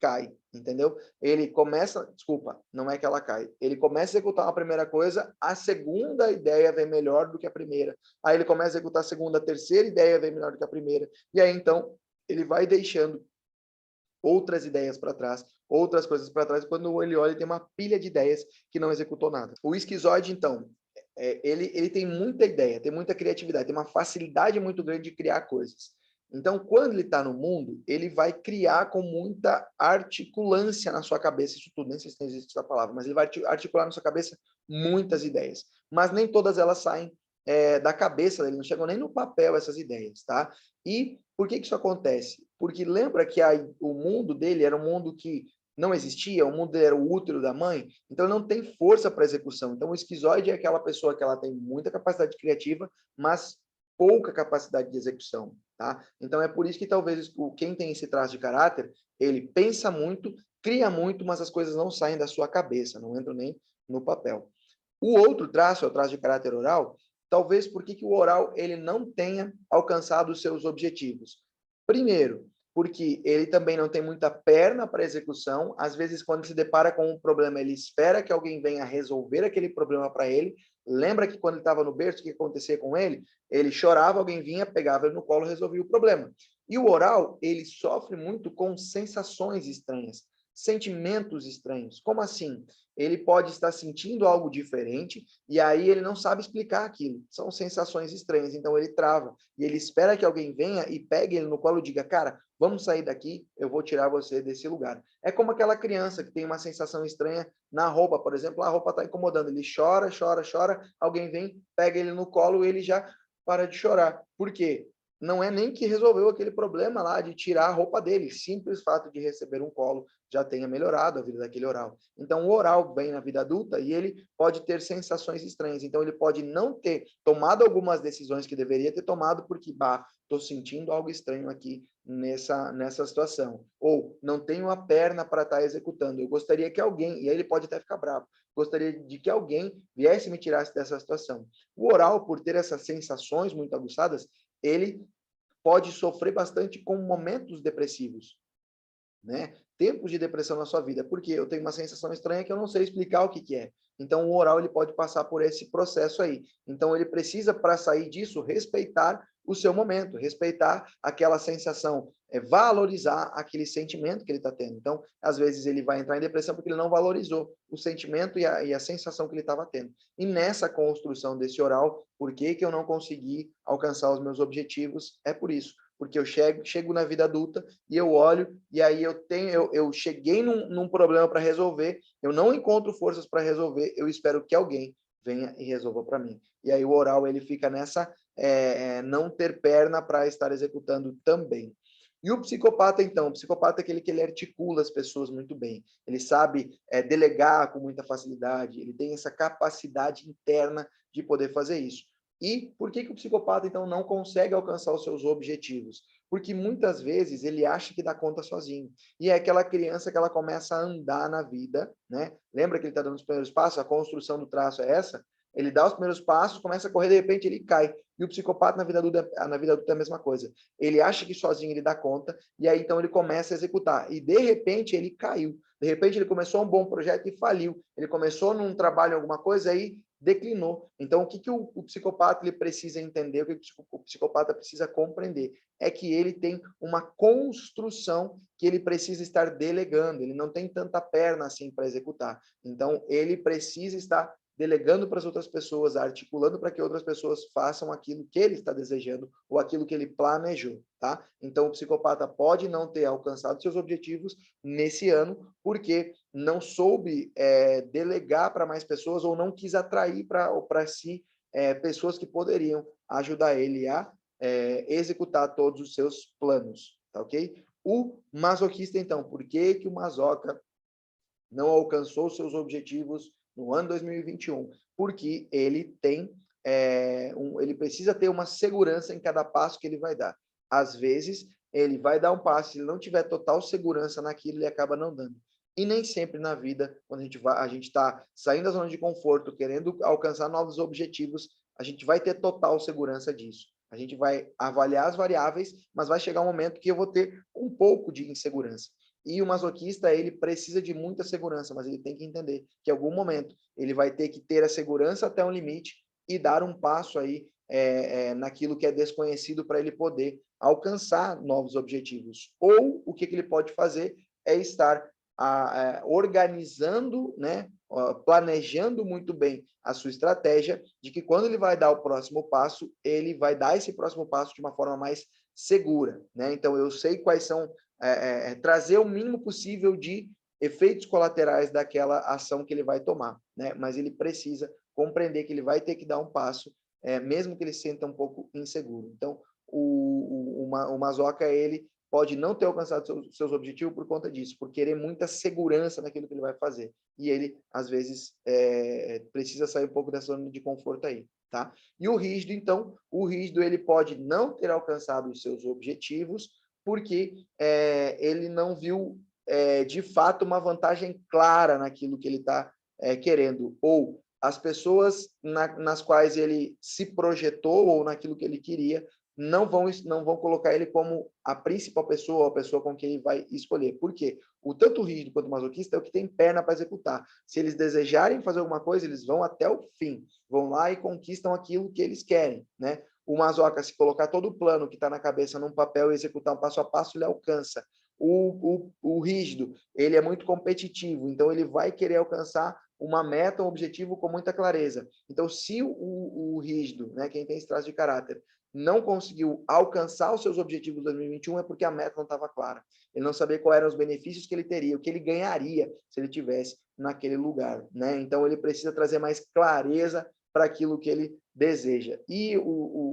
cai, entendeu? Ele começa, desculpa, não é que ela cai. Ele começa a executar uma primeira coisa, a segunda ideia vem melhor do que a primeira. Aí ele começa a executar a segunda, a terceira ideia vem melhor do que a primeira. E aí então ele vai deixando outras ideias para trás, outras coisas para trás. Quando ele olha, ele tem uma pilha de ideias que não executou nada. O esquizoide, então, ele tem muita ideia, tem muita criatividade, tem uma facilidade muito grande de criar coisas. Então, quando ele está no mundo, ele vai criar com muita articulância na sua cabeça, isso tudo, nem sei se existe essa palavra, mas ele vai articular na sua cabeça muitas ideias. Mas nem todas elas saem da cabeça dele, não chegam nem no papel essas ideias, tá? E por que que isso acontece? Porque lembra que o mundo dele era um mundo que não existia, o mundo dele era o útero da mãe, então ele não tem força para execução. Então o esquizoide é aquela pessoa que ela tem muita capacidade criativa, mas pouca capacidade de execução, tá? Então é por isso que talvez quem tem esse traço de caráter, ele pensa muito, cria muito, mas as coisas não saem da sua cabeça, não entram nem no papel. O outro traço é o traço de caráter oral, Talvez porque que o oral ele não tenha alcançado os seus objetivos. Primeiro, porque ele também não tem muita perna para execução. Às vezes, quando se depara com um problema, ele espera que alguém venha resolver aquele problema para ele. Lembra que quando ele estava no berço, o que acontecia com ele? Ele chorava, alguém vinha, pegava ele no colo e resolvia o problema. E o oral, ele sofre muito com sensações estranhas, sentimentos estranhos. Como assim? Ele pode estar sentindo algo diferente e aí ele não sabe explicar aquilo. São sensações estranhas, então ele trava. E ele espera que alguém venha e pegue ele no colo e diga, cara, vamos sair daqui, eu vou tirar você desse lugar. É como aquela criança que tem uma sensação estranha na roupa, por exemplo, a roupa está incomodando, ele chora, chora, chora, alguém vem, pega ele no colo e ele já para de chorar. Por quê? Não é nem que resolveu aquele problema lá de tirar a roupa dele, simples fato de receber um colo já tenha melhorado a vida daquele oral. Então, o oral vem na vida adulta e ele pode ter sensações estranhas. Então, ele pode não ter tomado algumas decisões que deveria ter tomado porque, estou sentindo algo estranho aqui nessa situação. Ou, não tenho a perna para estar executando. Eu gostaria que alguém, e aí ele pode até ficar bravo, gostaria de que alguém viesse e me tirasse dessa situação. O oral, por ter essas sensações muito aguçadas, ele pode sofrer bastante com momentos depressivos, né? Tempos de depressão na sua vida, porque eu tenho uma sensação estranha que eu não sei explicar o que que é. Então, o oral ele pode passar por esse processo aí. Então, ele precisa, para sair disso, respeitar o seu momento, respeitar aquela sensação, valorizar aquele sentimento que ele está tendo. Então, às vezes, ele vai entrar em depressão porque ele não valorizou o sentimento e a sensação que ele estava tendo. E nessa construção desse oral, por que que eu não consegui alcançar os meus objetivos? É por isso. Porque eu chego na vida adulta e eu olho, e aí eu cheguei num problema para resolver, eu não encontro forças para resolver, eu espero que alguém venha e resolva para mim. E aí o oral ele fica nessa não ter perna para estar executando também. E o psicopata, então, o psicopata é aquele que ele articula as pessoas muito bem, ele sabe delegar com muita facilidade, ele tem essa capacidade interna de poder fazer isso. E por que que o psicopata, então, não consegue alcançar os seus objetivos? Porque muitas vezes ele acha que dá conta sozinho. E é aquela criança que ela começa a andar na vida, né? Lembra que ele está dando os primeiros passos? A construção do traço é essa? Ele dá os primeiros passos, começa a correr, de repente ele cai. E o psicopata na vida adulta é a mesma coisa. Ele acha que sozinho ele dá conta, e aí então ele começa a executar. E de repente ele caiu. De repente ele começou um bom projeto e faliu. Ele começou num trabalho, alguma coisa, aí declinou. Então, o que, que o psicopata ele precisa entender, o que o psicopata precisa compreender? É que ele tem uma construção que ele precisa estar delegando, ele não tem tanta perna assim para executar. Então, ele precisa estar delegando para as outras pessoas, articulando para que outras pessoas façam aquilo que ele está desejando ou aquilo que ele planejou, tá? Então, o psicopata pode não ter alcançado seus objetivos nesse ano, porque não soube delegar para mais pessoas ou não quis atrair para si pessoas que poderiam ajudar ele a executar todos os seus planos, tá ok? O masoquista, então, por que que o masoca não alcançou seus objetivos no ano 2021? Porque ele tem ele precisa ter uma segurança em cada passo que ele vai dar. Às vezes, ele vai dar um passo, se ele não tiver total segurança naquilo, ele acaba não dando. E nem sempre na vida, quando a gente está saindo da zona de conforto, querendo alcançar novos objetivos, a gente vai ter total segurança disso. A gente vai avaliar as variáveis, mas vai chegar um momento que eu vou ter um pouco de insegurança. E o masoquista, ele precisa de muita segurança, mas ele tem que entender que em algum momento ele vai ter que ter a segurança até um limite e dar um passo aí naquilo que é desconhecido para ele poder alcançar novos objetivos. Ou o que ele pode fazer é estar organizando, né, planejando muito bem a sua estratégia, de que quando ele vai dar o próximo passo, ele vai dar esse próximo passo de uma forma mais segura, né? Então, eu sei quais são, trazer o mínimo possível de efeitos colaterais daquela ação que ele vai tomar, né? Mas ele precisa compreender que ele vai ter que dar um passo, mesmo que ele se sinta um pouco inseguro. Então, o masoca, ele pode não ter alcançado seus objetivos por conta disso, por querer muita segurança naquilo que ele vai fazer. E ele, às vezes, precisa sair um pouco dessa zona de conforto aí, tá? E o rígido, então, o rígido ele pode não ter alcançado os seus objetivos, porque ele não viu, de fato, uma vantagem clara naquilo que ele está querendo, ou as pessoas nas quais ele se projetou ou naquilo que ele queria não vão colocar ele como a principal pessoa, ou a pessoa com quem ele vai escolher. Por quê? O tanto rígido quanto o masoquista é o que tem perna para executar. Se eles desejarem fazer alguma coisa, eles vão até o fim, vão lá e conquistam aquilo que eles querem, né? O masoca, se colocar todo o plano que está na cabeça num papel e executar um passo a passo, ele alcança. O rígido, ele é muito competitivo, então ele vai querer alcançar uma meta, um objetivo com muita clareza. Então, se o rígido, né, quem tem esse traço de caráter, não conseguiu alcançar os seus objetivos em 2021, é porque a meta não estava clara. Ele não sabia quais eram os benefícios que ele teria, o que ele ganharia se ele tivesse naquele lugar, né? Então, ele precisa trazer mais clareza para aquilo que ele deseja. E,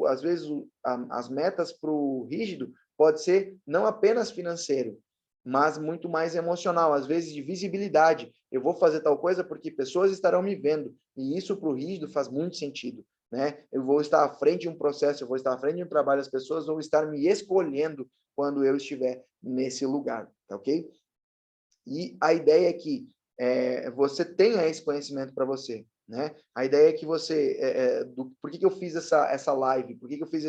às vezes, as metas para o rígido pode ser não apenas financeiro, mas muito mais emocional, às vezes de visibilidade. Eu vou fazer tal coisa porque pessoas estarão me vendo, e isso para o rígido faz muito sentido, né? Eu vou estar à frente de um processo, eu vou estar à frente de um trabalho, as pessoas vão estar me escolhendo quando eu estiver nesse lugar, tá ok? E a ideia é que você tenha esse conhecimento para você, né? A ideia é que você, por que eu fiz essa live? Por que eu fiz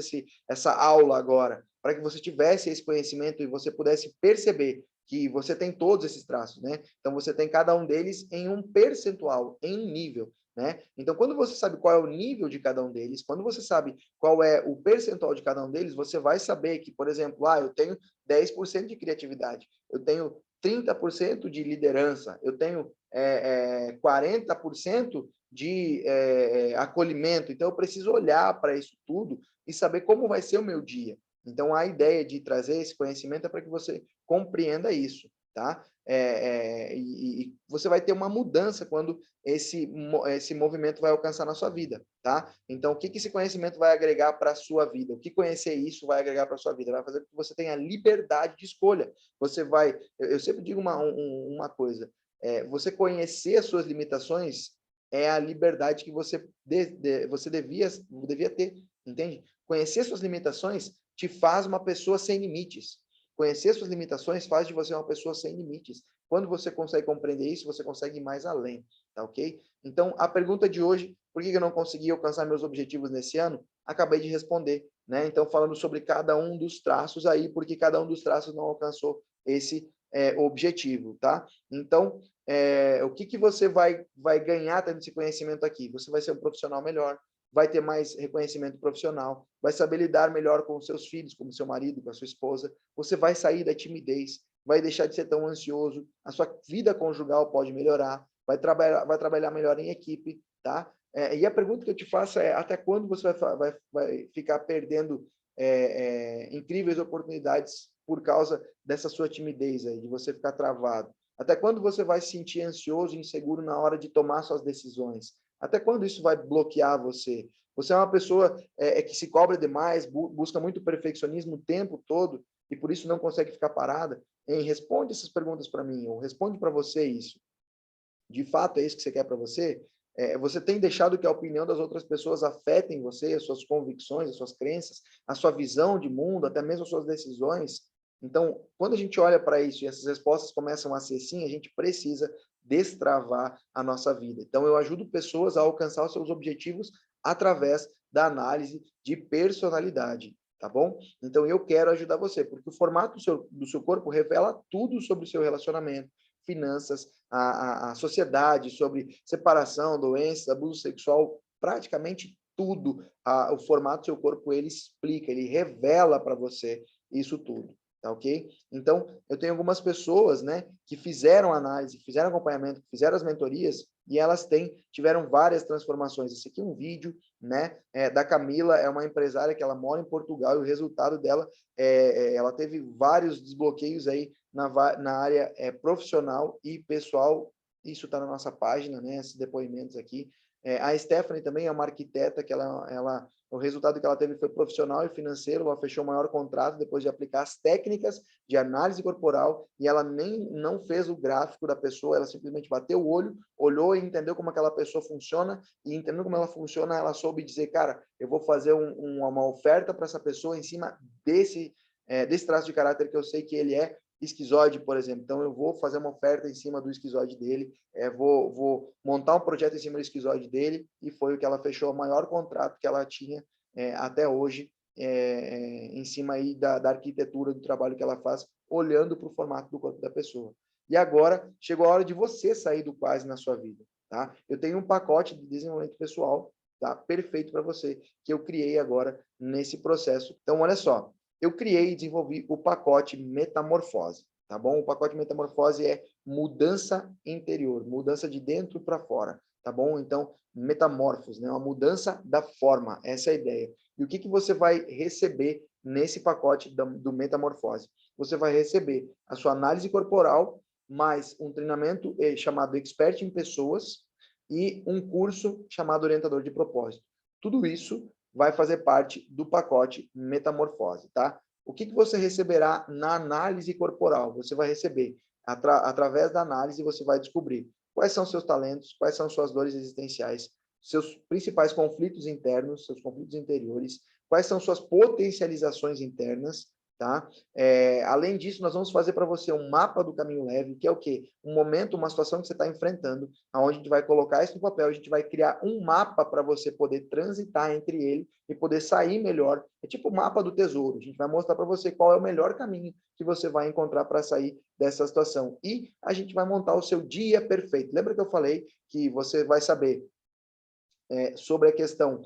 essa aula agora? Para que você tivesse esse conhecimento e você pudesse perceber que você tem todos esses traços, né? Então você tem cada um deles em um percentual, em um nível, né? Então quando você sabe qual é o nível de cada um deles, quando você sabe qual é o percentual de cada um deles, você vai saber que, por exemplo, eu tenho 10% de criatividade, eu tenho 30% de liderança, eu tenho 40% de acolhimento. Então, eu preciso olhar para isso tudo e saber como vai ser o meu dia. Então, a ideia de trazer esse conhecimento é para que você compreenda isso, tá? E você vai ter uma mudança quando esse movimento vai alcançar na sua vida, tá? Então, o que esse conhecimento vai agregar para a sua vida? O que conhecer isso vai agregar para a sua vida? Vai fazer com que você tenha liberdade de escolha. Você vai... Eu sempre digo uma coisa, você conhecer as suas limitações é a liberdade que você devia ter, entende? Conhecer suas limitações te faz uma pessoa sem limites. Conhecer suas limitações faz de você uma pessoa sem limites. Quando você consegue compreender isso, você consegue ir mais além, tá ok? Então, a pergunta de hoje, por que eu não consegui alcançar meus objetivos nesse ano? Acabei de responder, né? Então, falando sobre cada um dos traços aí, porque cada um dos traços não alcançou esse objetivo, tá? Então, o que você vai ganhar tendo esse conhecimento aqui? Você vai ser um profissional melhor, vai ter mais reconhecimento profissional, vai saber lidar melhor com os seus filhos, com o seu marido, com a sua esposa, você vai sair da timidez, vai deixar de ser tão ansioso, a sua vida conjugal pode melhorar, vai trabalhar melhor em equipe, tá? E a pergunta que eu te faço é, até quando você vai ficar perdendo incríveis oportunidades por causa dessa sua timidez aí, de você ficar travado? Até quando você vai se sentir ansioso e inseguro na hora de tomar suas decisões? Até quando isso vai bloquear você? Você é uma pessoa que se cobra demais, busca muito perfeccionismo o tempo todo e por isso não consegue ficar parada? Responde essas perguntas para mim, ou responde para você isso. De fato é isso que você quer para você? Você tem deixado que a opinião das outras pessoas afetem você, as suas convicções, as suas crenças, a sua visão de mundo, até mesmo as suas decisões? Então, quando a gente olha para isso e essas respostas começam a ser sim, a gente precisa destravar a nossa vida. Então, eu ajudo pessoas a alcançar os seus objetivos através da análise de personalidade, tá bom? Então, eu quero ajudar você, porque o formato do seu corpo revela tudo sobre o seu relacionamento, finanças, a sociedade, sobre separação, doença, abuso sexual, praticamente tudo. O formato do seu corpo, ele explica, ele revela para você isso tudo, tá ok? Então, eu tenho algumas pessoas, né, que fizeram análise, fizeram acompanhamento, fizeram as mentorias, e elas tiveram várias transformações. Esse aqui é um vídeo, né, da Camila, é uma empresária que ela mora em Portugal, e o resultado dela, ela teve vários desbloqueios aí na área profissional e pessoal. Isso está na nossa página, né, esses depoimentos aqui. A Stephanie também é uma arquiteta que o resultado que ela teve foi profissional e financeiro. Ela fechou o maior contrato depois de aplicar as técnicas de análise corporal, e ela nem não fez o gráfico da pessoa, ela simplesmente bateu o olho, olhou e entendeu como aquela pessoa funciona, e entendendo como ela funciona, ela soube dizer, cara, eu vou fazer uma oferta para essa pessoa em cima desse traço de caráter que eu sei que ele é esquizoide, por exemplo. Então, eu vou fazer uma oferta em cima do esquizoide dele, vou montar um projeto em cima do esquizoide dele, e foi o que ela fechou, o maior contrato que ela tinha até hoje, em cima aí da arquitetura do trabalho que ela faz, olhando para o formato do corpo da pessoa. E agora, chegou a hora de você sair do quase na sua vida, tá? Eu tenho um pacote de desenvolvimento pessoal, tá? Perfeito para você, que eu criei agora nesse processo. Então, olha só, eu criei e desenvolvi o pacote Metamorfose, tá bom? O pacote Metamorfose é mudança interior, mudança de dentro para fora, tá bom? Então, metamorfose, né? Uma mudança da forma, essa é a ideia. E o que você vai receber nesse pacote do Metamorfose? Você vai receber a sua análise corporal, mais um treinamento chamado Expert em Pessoas e um curso chamado Orientador de Propósito. Tudo isso vai fazer parte do pacote Metamorfose, tá? O que você receberá na análise corporal? Você vai receber, através da análise, você vai descobrir quais são seus talentos, quais são suas dores existenciais, seus principais conflitos internos, seus conflitos interiores, quais são suas potencializações internas, tá? Além disso, nós vamos fazer para você um mapa do caminho leve, que é o quê? Um momento, uma situação que você está enfrentando, onde a gente vai colocar isso no papel, a gente vai criar um mapa para você poder transitar entre ele e poder sair melhor. É tipo o mapa do tesouro. A gente vai mostrar para você qual é o melhor caminho que você vai encontrar para sair dessa situação. E a gente vai montar o seu dia perfeito. Lembra que eu falei que você vai saber sobre a questão,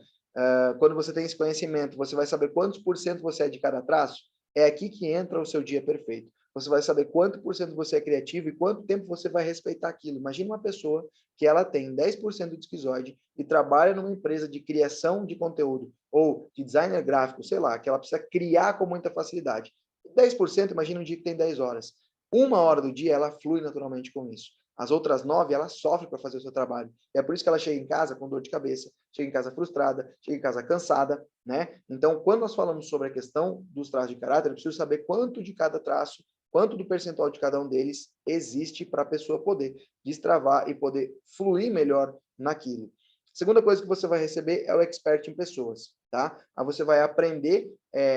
quando você tem esse conhecimento, você vai saber quantos por cento você é de cada traço? É aqui que entra o seu dia perfeito. Você vai saber quanto por cento você é criativo e quanto tempo você vai respeitar aquilo. Imagina uma pessoa que ela tem 10% de esquizoide e trabalha numa empresa de criação de conteúdo ou de designer gráfico, sei lá, que ela precisa criar com muita facilidade. 10%, imagina um dia que tem 10 horas. Uma hora do dia ela flui naturalmente com isso. As outras 9, ela sofre para fazer o seu trabalho. E é por isso que ela chega em casa com dor de cabeça, chega em casa frustrada, chega em casa cansada, né? Então, quando nós falamos sobre a questão dos traços de caráter, eu preciso saber quanto de cada traço, quanto do percentual de cada um deles existe para a pessoa poder destravar e poder fluir melhor naquilo. Segunda coisa que você vai receber é o expert em pessoas, tá? Aí você vai aprender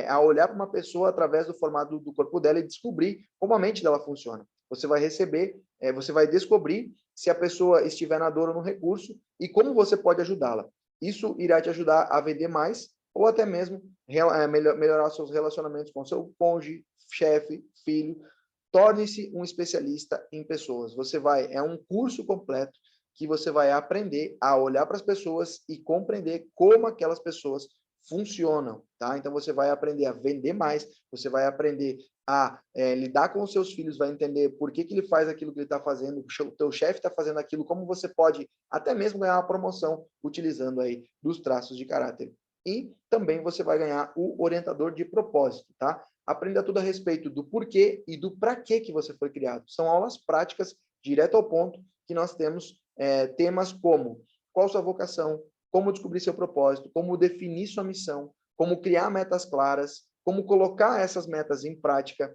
a olhar para uma pessoa através do formato do corpo dela e descobrir como a mente dela funciona. Você vai receber, você vai descobrir se a pessoa estiver na dor ou no recurso e como você pode ajudá-la. Isso irá te ajudar a vender mais ou até mesmo melhorar seus relacionamentos com seu cônjuge, chefe, filho. Torne-se um especialista em pessoas. É um curso completo que você vai aprender a olhar para as pessoas e compreender como aquelas pessoas funcionam, tá? Então você vai aprender a vender mais, você vai aprender a lidar com os seus filhos, vai entender por que ele faz aquilo que ele está fazendo, o teu chefe está fazendo aquilo, como você pode até mesmo ganhar uma promoção utilizando aí dos traços de caráter. E também você vai ganhar o orientador de propósito, tá? Aprenda tudo a respeito do porquê e do para que você foi criado. São aulas práticas, direto ao ponto, que nós temos temas como qual sua vocação, como descobrir seu propósito, como definir sua missão, como criar metas claras, como colocar essas metas em prática,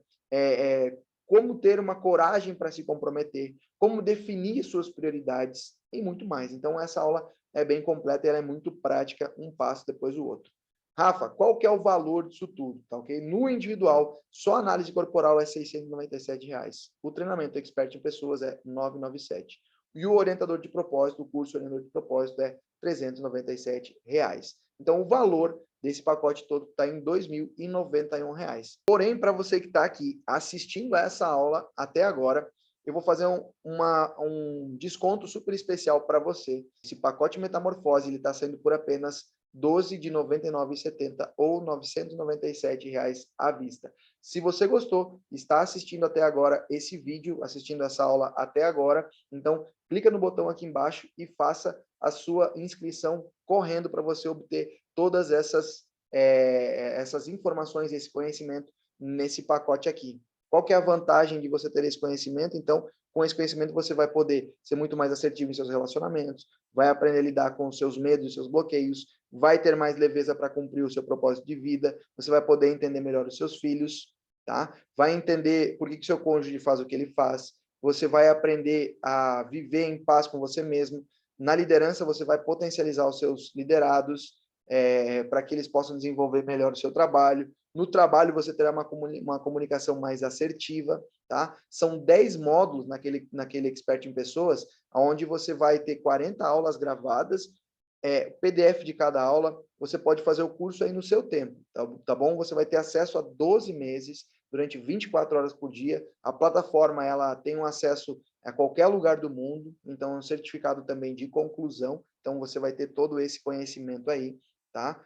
como ter uma coragem para se comprometer, como definir suas prioridades e muito mais. Então, essa aula é bem completa e ela é muito prática, um passo depois do outro. Rafa, qual que é o valor disso tudo? Tá, okay? No individual, só a análise corporal é R$ 697. O treinamento expert em pessoas é R$ 997. E o orientador de propósito, o curso orientador de propósito é R$ 397. Então, o valor desse pacote todo está em R$ 2.091. Porém, para você que está aqui assistindo a essa aula até agora, eu vou fazer um desconto super especial para você. Esse pacote Metamorfose está saindo por apenas 12 de R$ 99,70 ou R$ 997 à vista. Se você gostou, está assistindo até agora esse vídeo, assistindo essa aula até agora, então clica no botão aqui embaixo e faça a sua inscrição correndo para você obter todas essas informações, esse conhecimento nesse pacote aqui. Qual que é a vantagem de você ter esse conhecimento? Então, com esse conhecimento, você vai poder ser muito mais assertivo em seus relacionamentos, vai aprender a lidar com os seus medos, os seus bloqueios, vai ter mais leveza para cumprir o seu propósito de vida, você vai poder entender melhor os seus filhos, tá? Vai entender por que seu cônjuge faz o que ele faz, você vai aprender a viver em paz com você mesmo. Na liderança, você vai potencializar os seus liderados para que eles possam desenvolver melhor o seu trabalho. No trabalho, você terá uma comunicação mais assertiva, tá? São 10 módulos naquele Expert em Pessoas, onde você vai ter 40 aulas gravadas, PDF de cada aula, você pode fazer o curso aí no seu tempo, tá bom? Você vai ter acesso a 12 meses, durante 24 horas por dia. A plataforma, ela tem um acesso a qualquer lugar do mundo, então é um certificado também de conclusão, então você vai ter todo esse conhecimento aí, tá?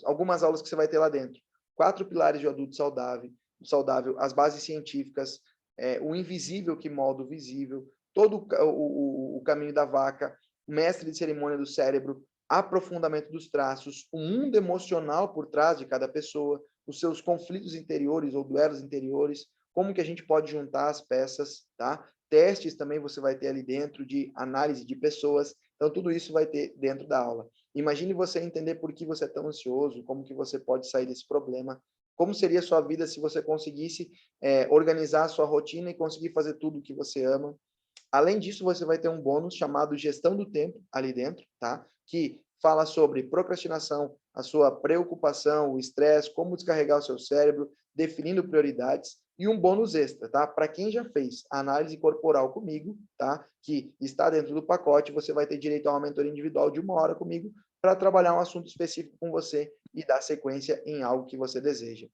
Algumas aulas que você vai ter lá dentro. 4 pilares de adulto saudável, as bases científicas, o invisível que molda o visível, todo o caminho da vaca, mestre de cerimônia do cérebro, aprofundamento dos traços, o mundo emocional por trás de cada pessoa, os seus conflitos interiores ou duelos interiores, como que a gente pode juntar as peças, tá? Testes também você vai ter ali dentro de análise de pessoas, então tudo isso vai ter dentro da aula. Imagine você entender por que você é tão ansioso, como que você pode sair desse problema, como seria a sua vida se você conseguisse organizar a sua rotina e conseguir fazer tudo o que você ama. Além disso, você vai ter um bônus chamado Gestão do Tempo ali dentro, tá? Que fala sobre procrastinação, a sua preocupação, o estresse, como descarregar o seu cérebro, definindo prioridades e um bônus extra, tá? Para quem já fez a análise corporal comigo, tá? Que está dentro do pacote, você vai ter direito a uma mentoria individual de 1 hora comigo para trabalhar um assunto específico com você e dar sequência em algo que você deseja.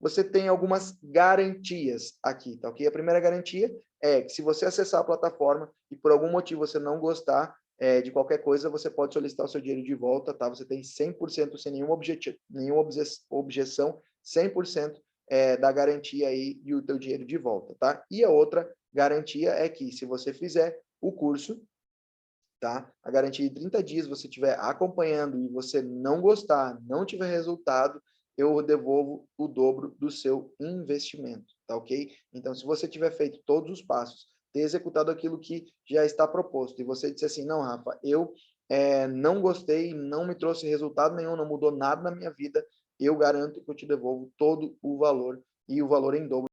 Você tem algumas garantias aqui, tá ok? A primeira garantia é que se você acessar a plataforma e por algum motivo você não gostar de qualquer coisa, você pode solicitar o seu dinheiro de volta, tá? Você tem 100% sem nenhuma objeção, 100% da garantia aí e o teu dinheiro de volta, tá? E a outra garantia é que se você fizer o curso, tá? A garantia de 30 dias, você estiver acompanhando e você não gostar, não tiver resultado, eu devolvo o dobro do seu investimento, tá ok? Então, se você tiver feito todos os passos, ter executado aquilo que já está proposto, e você disser assim, não, Rafa, eu não gostei, não me trouxe resultado nenhum, não mudou nada na minha vida, eu garanto que eu te devolvo todo o valor, e o valor em dobro.